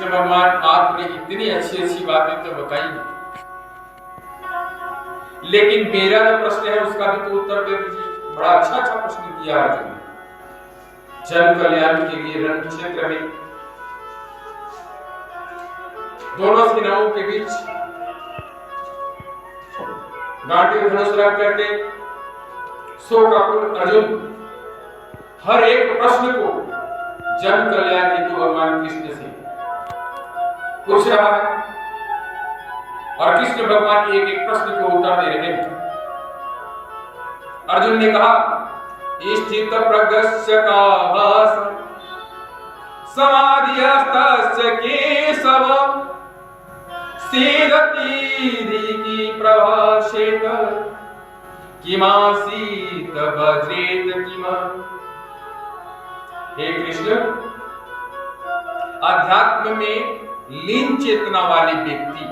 कृष्ण भगवान आपने इतनी अच्छी अच्छी बातें तो बताई, लेकिन मेरा जो प्रश्न है उसका भी तो उत्तर दे दीजिए। बड़ा अच्छा अच्छा प्रश्न किया अर्जुन ने। जन कल्याण के लिए रण क्षेत्र में दोनों सेनाओं के बीच गांडी धनुष रख करके शोकाकुल अर्जुन हर एक प्रश्न को जन कल्याण हेतु भगवान कृष्ण से पूछ रहा है और कृष्ण भगवान एक एक प्रश्न को उत्तर दे रहे हैं। अर्जुन ने कहा, स्थित प्रज्ञस्य काहस समाधियस्तस्य केशव सीदतीरिकी प्रभाषेत किमासीत वज्रेत किम। हे कृष्ण, अध्यात्म में लीन चेतना वाले व्यक्ति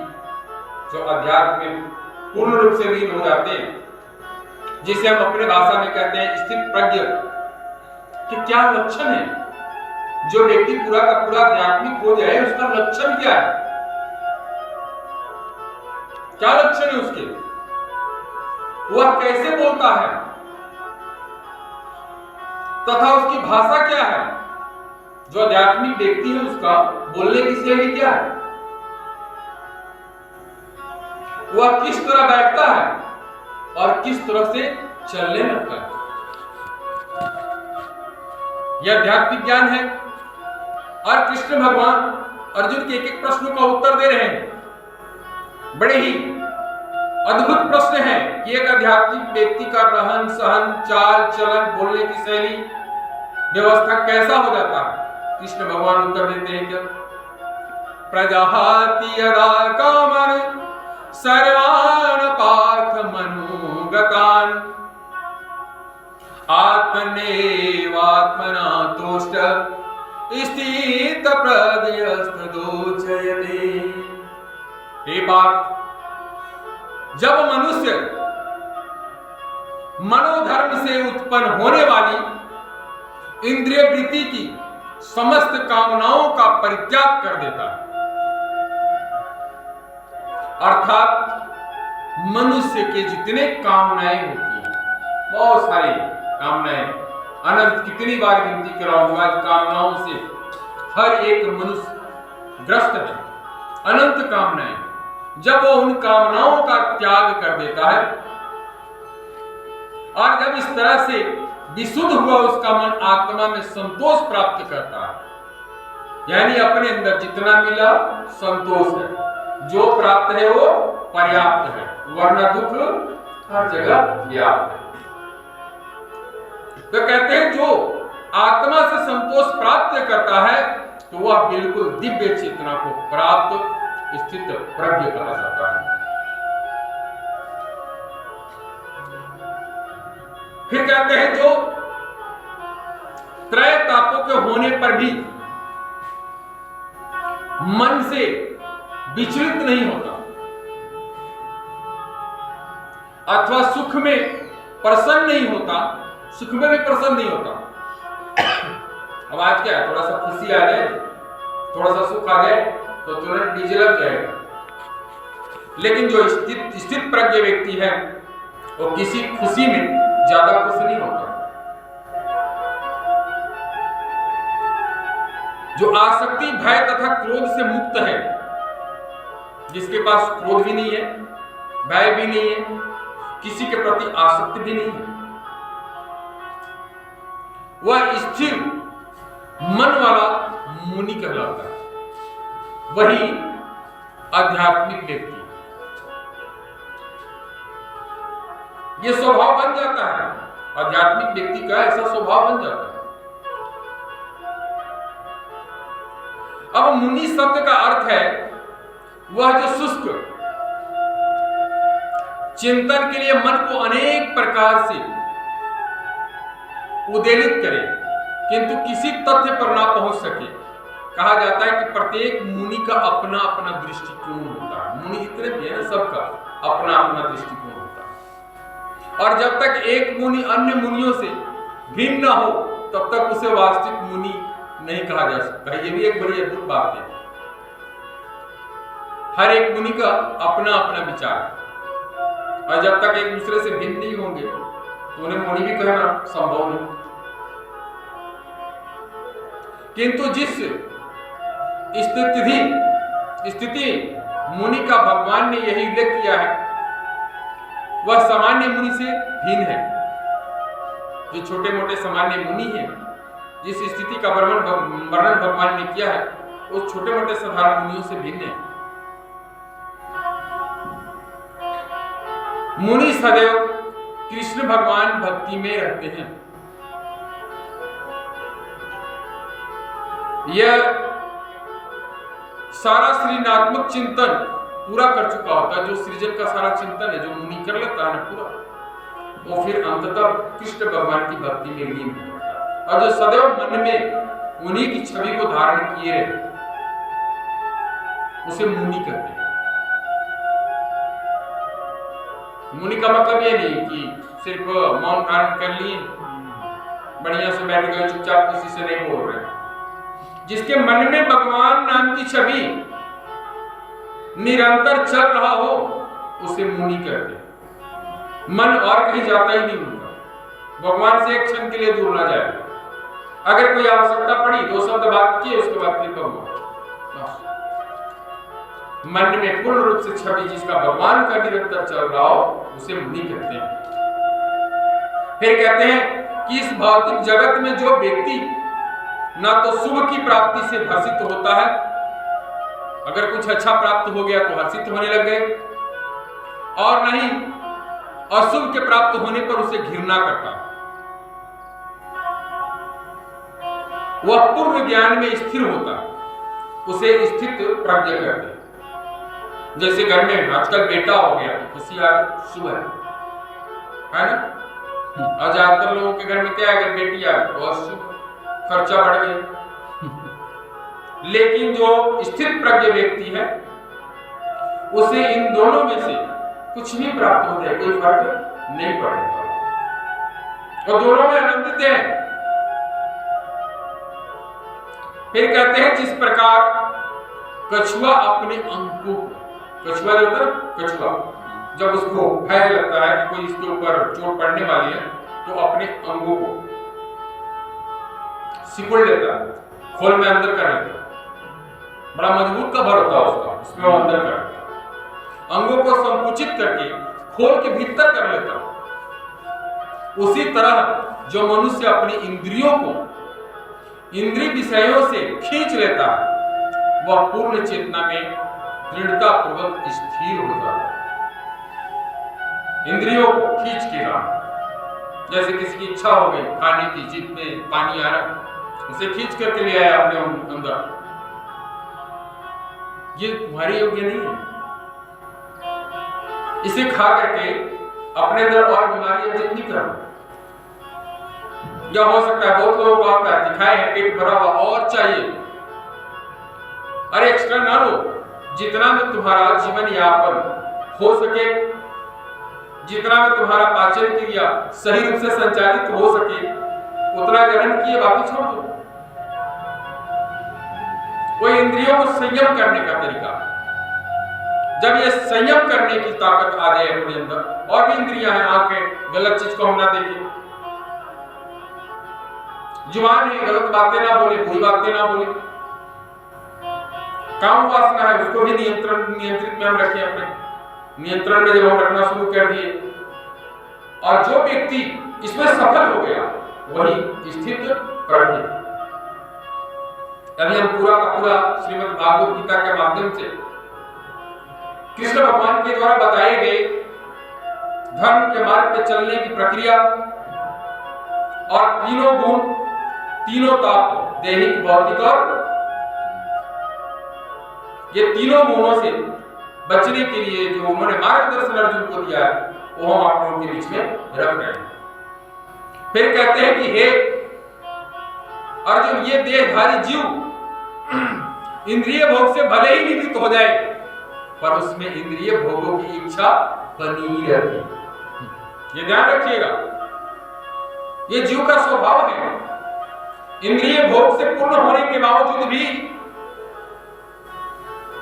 जो अध्यात्म में पूर्ण रूप से लीन हो जाते हैं, जिसे हम अपने भाषा में कहते हैं स्थित प्रज्ञ, कि क्या लक्षण है? जो व्यक्ति पूरा का पूरा आध्यात्मिक हो जाए उसका लक्षण क्या है? क्या लक्षण है उसके? वह कैसे बोलता है तथा उसकी भाषा क्या है? जो आध्यात्मिक व्यक्ति है उसका बोलने की शैली क्या है? वह किस तरह बैठता है और किस तरह से चलने लगता है? यह आध्यात्मिक ज्ञान है। और कृष्ण भगवान अर्जुन के एक एक प्रश्नों का उत्तर दे रहे हैं। बड़े ही अद्भुत प्रश्न है कि एक आध्यात्मिक व्यक्ति का रहन सहन, चाल चलन, बोलने की शैली, व्यवस्था कैसा हो जाता है। कृष्ण भगवान उत्तर देते हैं क्या? प्रजाहाति यदा कामन सर्वान पार्थ मनोगतान आत्मनेवात्मना तुष्ट स्थित प्रज्ञस्तदोचयते। हे पार्थ, जब मनुष्य मनोधर्म से उत्पन्न होने वाली इंद्रिय वृत्ति की समस्त कामनाओं का परित्याग कर देता है, अर्थात मनुष्य के जितने कामनाएं होती हैं, बहुत सारी कामनाएं, अनंत, कितनी बार गिनती कराऊंगा, कामनाओं से हर एक मनुष्य ग्रस्त है, अनंत कामनाएं। जब वो उन कामनाओं का त्याग कर देता है और जब इस तरह से विशुद्ध हुआ उसका मन आत्मा में संतोष प्राप्त करता है, यानी अपने अंदर जितना मिला संतोष है, जो प्राप्त है वो पर्याप्त है, वरना दुख हर जगह व्याप्त है। तो कहते हैं जो आत्मा से संतोष प्राप्त करता है तो वह बिल्कुल दिव्य चेतना को प्राप्त स्थित प्रज्ञ कहा जाता है। फिर कहते हैं जो त्रय तापों के होने पर भी मन से विचलित नहीं होता अथवा सुख में प्रसन्न नहीं होता, सुख में भी प्रसन्न नहीं होता। अब आज क्या है, थोड़ा सा खुशी आ जाए, थोड़ा सा सुख आ जाए तो तुरंत डीजे लग जाएगा। लेकिन जो स्थित प्रज्ञ व्यक्ति है वो किसी खुशी में ज्यादा खुश नहीं होता। जो आसक्ति, भय तथा क्रोध से मुक्त है, जिसके पास क्रोध भी नहीं है, भय भी नहीं है, किसी के प्रति आसक्ति भी नहीं है, वह स्थिर मन वाला मुनि कहलाता है, वही आध्यात्मिक व्यक्ति। ये स्वभाव बन जाता है, आध्यात्मिक व्यक्ति का ऐसा स्वभाव बन जाता है। अब मुनि शब्द का अर्थ है वह जो शुष्क चिंतन के लिए मन को अनेक प्रकार से उद्वेलित करे किंतु किसी तथ्य पर ना पहुंच सके। कहा जाता है कि प्रत्येक मुनि का अपना अपना दृष्टिकोण होता है। मुनि जितने भी है ना, सबका अपना अपना दृष्टिकोण होता है, और जब तक एक मुनि अन्य मुनियों से भिन्न न हो तब तक उसे वास्तविक मुनि नहीं कहा जा सकता। ये भी एक बड़ी अद्भुत बात है हर एक मुनि का अपना अपना विचार है, और जब तक एक दूसरे से भिन्न नहीं होंगे तो उन्हें मुनि भी कहना संभव नहीं। किंतु जिस स्थिति मुनि का भगवान ने यही उल्लेख किया है वह सामान्य मुनि से भिन्न है। जो छोटे मोटे सामान्य मुनि हैं, जिस स्थिति का वर्णन भगवान ने किया है वो छोटे मोटे साधारण मुनियों से भिन्न है। मुनि सदैव कृष्ण भगवान भक्ति में रहते हैं। यह सारा सृजनात्मक चिंतन पूरा कर चुका होता है। जो सृजन का सारा चिंतन है जो मुनि कर लेता है पूरा, वो फिर अंततः कृष्ण भगवान की भक्ति में लीन हो जाता है। और जो सदैव मन में उन्हीं की छवि को धारण किए रहे उसे मुनि कहते हैं। मुनि का मतलब ये नहीं कि सिर्फ मौन धारण कर लिए, बढ़िया से बैठ गए चुपचाप किसी से नहीं बोल रहे। जिसके मन में भगवान नाम की छवि निरंतर चल रहा हो उसे मुनि कहते हैं। मन और कहीं जाता ही नहीं उनका, भगवान से एक क्षण के लिए दूर ना जाए। अगर कोई आवश्यकता पड़ी 2 शब्द बात किए उसके बाद फिर भगवान, मन में पूर्ण रूप से छवि जिसका भगवान का निरंतर चल रहा हो उसे मुनि कहते हैं। फिर कहते हैं कि इस भौतिक जगत में जो व्यक्ति ना तो शुभ की प्राप्ति से हर्षित होता है, अगर कुछ अच्छा प्राप्त हो गया तो हर्षित होने लग गए, और नहीं अशुभ के प्राप्त होने पर उसे घृणा करता है। वह पूर्ण ज्ञान में स्थिर होता है, उसे स्थित प्रज्ञ कहते हैं। जैसे घर में आजकल बेटा हो गया तो खुशी आ गई, शुभ है ना। और ज्यादातर लोगों के घर में क्या है, अगर बेटी आ गई तो शुभ, खर्चा बढ़ गया। लेकिन जो स्थिर प्रज्ञ व्यक्ति है उसे इन दोनों में से कुछ भी प्राप्त हो जाए कोई फर्क नहीं पड़ने वाला, और दोनों में आनंदित है। फिर कहते हैं जिस प्रकार कछुआ अपने अंग को, कछुआ जो होता है कछुआ, जब उसको भय लगता है कि कोई इसके ऊपर चोट पड़ने वाली है तो अपने अंगों को सिकुड़ लेता है, खोल में अंदर कर लेता है, बड़ा मजबूत कवर होता है उसका, उसमें वो अंदर कर लेता है, अंगों को संकुचित करके खोल के भीतर कर लेता है। उसी तरह जो मनुष्य अपनी इंद्रियों को इंद्रिय विषयों से खींच लेता है वह पूर्ण चेतना में दृढ़ता पूर्वक स्थिर हो जाता है। इंद्रियों को खींच के लाना, जैसे किसी की इच्छा हो गई खाने की, जीभ में पानी आ रहा, उसे खींच करके ले आया अपने अंदर, ये तुम्हारे योग्य नहीं है। इसे खा करके अपने अंदर और बीमारियां जितनी करो, या हो सकता है बहुत लोगों को आता है दिखाए है पेट भरा हुआ और चाहिए, अरे एक्स्ट्रा ना लो, जितना में तुम्हारा जीवन यापन हो सके, जितना में तुम्हारा पाचन क्रिया सही रूप से संचालित हो सके उतना ग्रहण किए, बाकी छोड़ दो। कोई इंद्रियों को संयम करने का तरीका, जब ये संयम करने की ताकत आ जाए अपने अंदर, और भी इंद्रियां हैं, आंखें, गलत चीज को हम ना देखें, जुबान है, गलत बातें ना बोले, बुरी बातें ना बोले, काम वासना है उसको भी नियंत्रित में हम रखें, अपने नियंत्रण में जब हम रखना शुरू कर दिए, और जो व्यक्ति इसमें सफल हो गया वही स्थित प्रज्ञ। अभी हम पूरा का पूरा श्रीमद् भागवत गीता के माध्यम से कृष्ण भगवान के द्वारा बताए गए धर्म के मार्ग पे चलने की प्रक्रिया और तीनों गुण, तीनों ताप, दैहिक, भौतिक और ये तीनों गुणों से बचने के लिए जो उन्होंने मार्गदर्शन अर्जुन को दिया है वो हम आप लोगों के बीच में रख रहे हैं। फिर कहते हैं कि हे अर्जुन, ये देहधारी जीव इंद्रिय भोग से भले ही निवृत्त हो जाए पर उसमें इंद्रिय भोगों की इच्छा बनी रहती है। ये ध्यान रखिएगा, ये जीव का स्वभाव है। इंद्रिय भोग से पूर्ण होने के बावजूद भी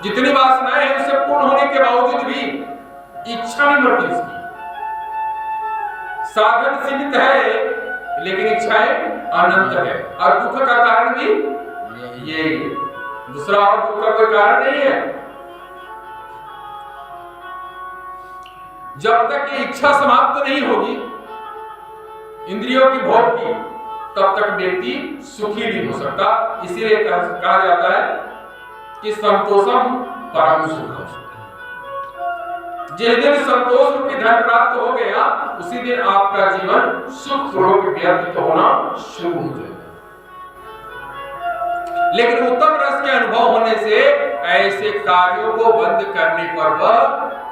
जितनी वासनाएं हैं उससे पूर्ण होने के बावजूद भी इच्छा नहीं मरती उसकी। साधन सीमित है लेकिन इच्छाएं अनंत है, और दुख का कारण भी यही है, दूसरा और दुख का कोई कारण नहीं है। जब तक ये इच्छा समाप्त नहीं होगी इंद्रियों की भोग की, तब तक व्यक्ति सुखी नहीं हो सकता। इसीलिए कहा जाता है कि संतोषम परम सुखम। जिस दिन संतोष रूपी धन प्राप्त हो गया उसी दिन आपका जीवन सुख पूर्वक व्यतीत होना शुरू हो जाएगा। लेकिन उत्तम रस के अनुभव होने से ऐसे कार्यों को बंद करने पर वह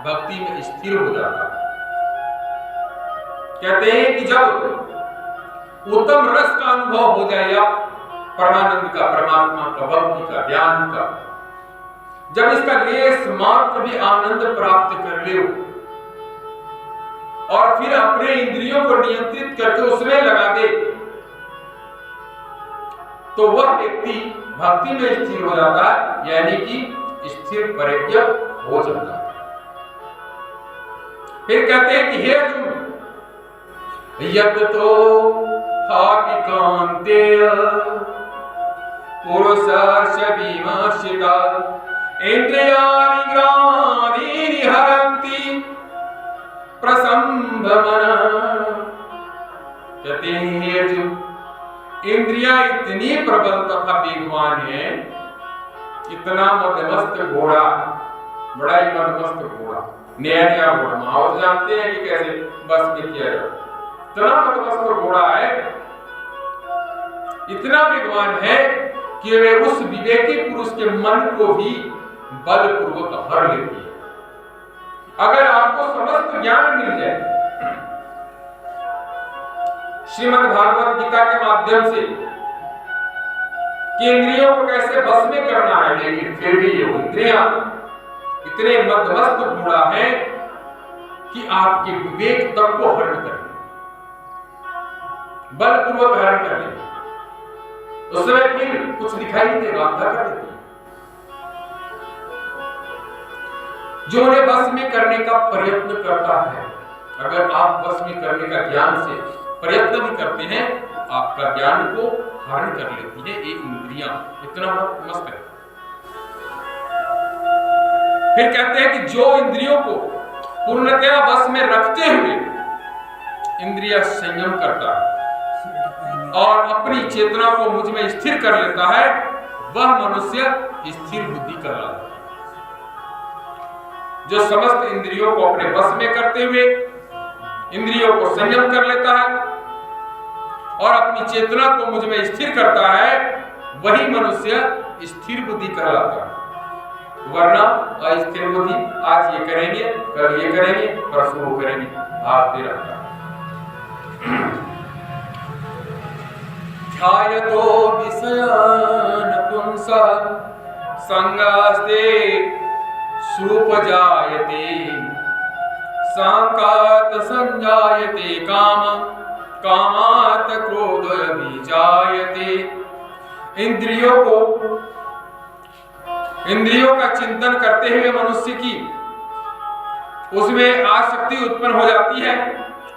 भक्ति में स्थिर हो जाता है। कहते हैं कि जब उत्तम रस का अनुभव हो जाएगा, परमानंद का, परमात्मा का, भक्ति का, ज्ञान का, जब इसका लेस मात्र भी आनंद प्राप्त कर ले और फिर अपने इंद्रियों को नियंत्रित करके उसमें लगा दे, तो वह व्यक्ति भक्ति में स्थिर हो जाता है, यानी कि स्थिर प्रज्ञ हो जाता है। फिर कहते हैं कि हे अर्जुन, यत् तो हापिकान्तेय पुरुषर्षविमर्शिता इंद्रियाणि ग्राणीनि हरन्ति प्रसंभमना। कहते हैं हे अर्जुन, इंद्रियां इतनी प्रबल तथा वेगवान है, इतना मदमस्त घोड़ा, बड़ा ही मदमस्त घोड़ा, नया घोड़ा, माहौल जानते हैं कि कैसे बस में किया जाए, इतना मदमस्त घोड़ा है, इतना वेगवान है कि वे उस विवेकी पुरुष के मन को भी बलपूर्वक हर लेती है। अगर आपको समस्त ज्ञान मिल जाए श्रीमद् भागवत गीता के माध्यम से कि इंद्रियों को कैसे बस में करना है, लेकिन फिर भी ये इंद्रियां इतने मदमस्त घोड़ा है कि आपके विवेक तक को हरण कर ले, बलपूर्वक हरण कर ले, उसमें फिर कुछ दिखाई नहीं देगा, अंधा कर देती है। जो उन्हें बस में करने का प्रयत्न करता है, अगर आप बस में करने का ज्ञान से प्रयत्न भी करते हैं, आपका ज्ञान को हरण कर लेती है ये इंद्रियां, इतना मस्त है। फिर कहते हैं कि जो इंद्रियों को पूर्णतया बस में रखते हुए इंद्रिय संयम करता है और अपनी चेतना को मुझ में स्थिर कर लेता है, वह मनुष्य स्थिर बुद्धि कहलाता है। जो समस्त इंद्रियों को अपने बस में करते हुए इंद्रियों को संयम कर लेता है और अपनी चेतना को मुझ में स्थिर करता है, वही मनुष्य स्थिर बुद्धि कहलाता है। वरना अस्थिर बुद्धि, आज ये करेंगे, कल ये करेंगे, परसों वो करेंगे, भागते रहता है। ध्यायतो विषयान् पुंसः संगास्ते सुपजायते संकात संजायते काम कामात् क्रोधोऽभिजायते। इंद्रियों का चिंतन करते हुए मनुष्य की उसमें आसक्ति उत्पन्न हो जाती है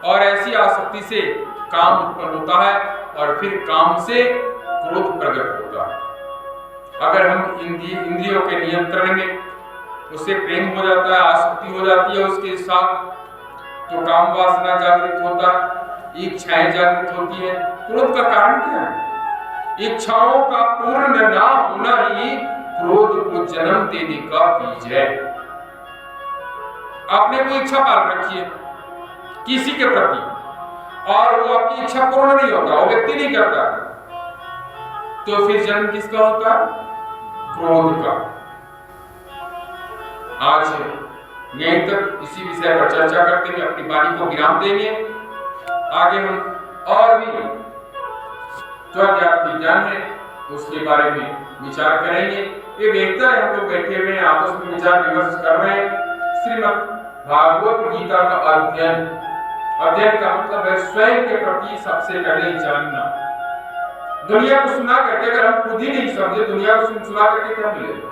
और ऐसी आसक्ति से काम उत्पन्न होता है और फिर काम से क्रोध प्रकट होता है। अगर हम इंद्रियों के नियंत्रण में उससे प्रेम हो जाता है, आसक्ति हो जाती है उसके साथ, तो काम वासना जागृत होता है, इच्छाएं जागृत होती है। क्रोध का कारण क्या है? इच्छाओं का पूर्ण ना होना ही क्रोध को जन्म देने का बीज है। आपने कोई इच्छा पाल रखी है किसी के प्रति और वो आपकी इच्छा पूर्ण नहीं होता, वो व्यक्ति नहीं करता, तो फिर जन्म किसका होता है? क्रोध का। आज यहीं तक इसी विषय पर चर्चा करते हुए अपनी वाणी को विराम देंगे। आगे हम और भी जो ज्ञान है उसके बारे में विचार करेंगे। ये बेहतर है हम लोग बैठे हुए आपस में विचार विमर्श कर रहे हैं। श्रीमद् भागवत गीता का अध्ययन का मतलब है स्वयं के प्रति सबसे पहले जानना। दुनिया को सुना करके अगर हम खुद ही नहीं समझे, दुनिया को सुना करके क्या मिलेगा?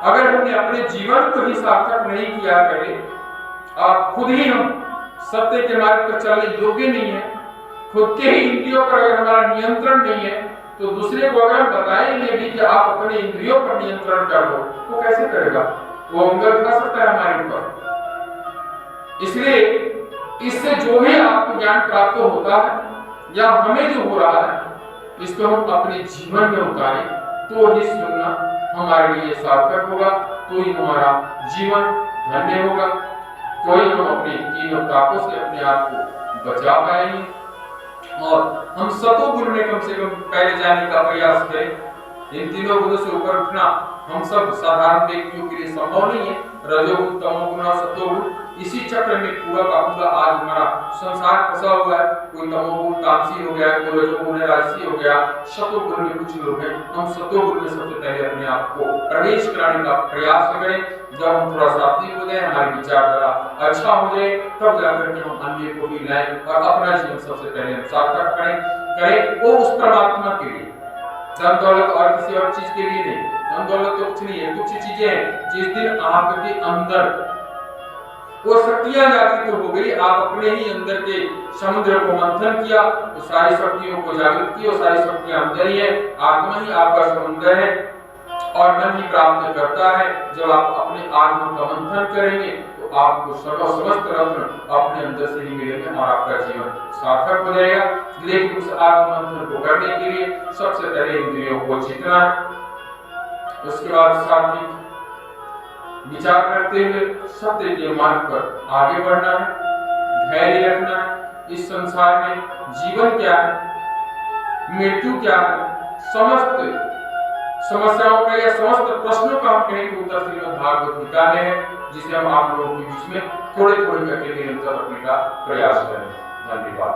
अगर हमने अपने जीवन को ही सार्थक नहीं किया पहले, आप खुद ही हम सत्य के मार्ग पर चलने योग्य नहीं है, खुद के ही इंद्रियों पर अगर हमारा नियंत्रण नहीं है, तो दूसरे को अगर हम बताएंगे भी कि आप अपने इंद्रियों पर नियंत्रण कर लो, वो कैसे करेगा? वो उंगल उठा सकता है हमारे ऊपर। इसलिए इससे जो भी आपको ज्ञान प्राप्त होता है या हमें जो हो रहा है, इसको हम अपने जीवन में उतारें तो ही सुनना हमारे लिए सार्थक होगा, तो ही हमारा जीवन धन्य होगा, तो ही हम अपने तीनों तापों से अपने आप को बचा पाएंगे और हम सतोगुण में कम से कम पहले जाने का प्रयास करें। इन तीनों गुणों से ऊपर उठना हम सब साधारण व्यक्तियों के लिए संभव नहीं है। रजोगुण, तमोगुण और सतोगुण, इसी चक्र में पूरा का पूरा आज हमारा संसार फंसा हुआ है। कोई तमोगुण तामसी हो गया, कोई रजोगुण राजसी हो गया, सतोगुण में कुछ लोग हैं। हम सतोगुण में सबसे पहले अपने आप को प्रवेश कराने का प्रयास करें। जब हम थोड़ा सात्विक हो जाए, हमारी विचारधारा अच्छा हो जाए, तब जाकर के हम अन्य को भी लाएं और अपना जीवन सबसे पहले हम सार्थक करें वो उस परमात्मा के लिए, धन दौलत और किसी और चीज के लिए नहीं। धन दौलत तो कुछ नहीं है, कुछ चीजें हैं। जिस दिन आपके अंदर वो शक्तियां जागृत हो गई, आप अपने ही अंदर के समुद्र को मंथन किया, तो सारी शक्तियों को जागृत किया, सारी शक्तियां अंदर ही है। आत्मा ही आपका समुद्र है और मन ही प्राप्त करता है। जब आप अपने आत्मा का मंथन करेंगे तो आपको समस्त रत्न अपने अंदर से ही मिलेंगे और आपका जीवन सार्थक हो जाएगा। लेकिन उस आत्म मंथन को करने के लिए सबसे पहले इंद्रियों को जीतना है, उसके बाद सात्विक विचार करते हुए सत्य के मार्ग पर आगे बढ़ना है, धैर्य रखना है। इस संसार में जीवन क्या है, मृत्यु क्या है, समस्त समस्याओं का या समस्त प्रश्नों का हम कहें तो उत्तर श्रीमद् भागवत गीता में है, जिसे हम आप लोगों के बीच में थोड़े थोड़े करके निरंतर रखने का प्रयास करें। धन्यवाद।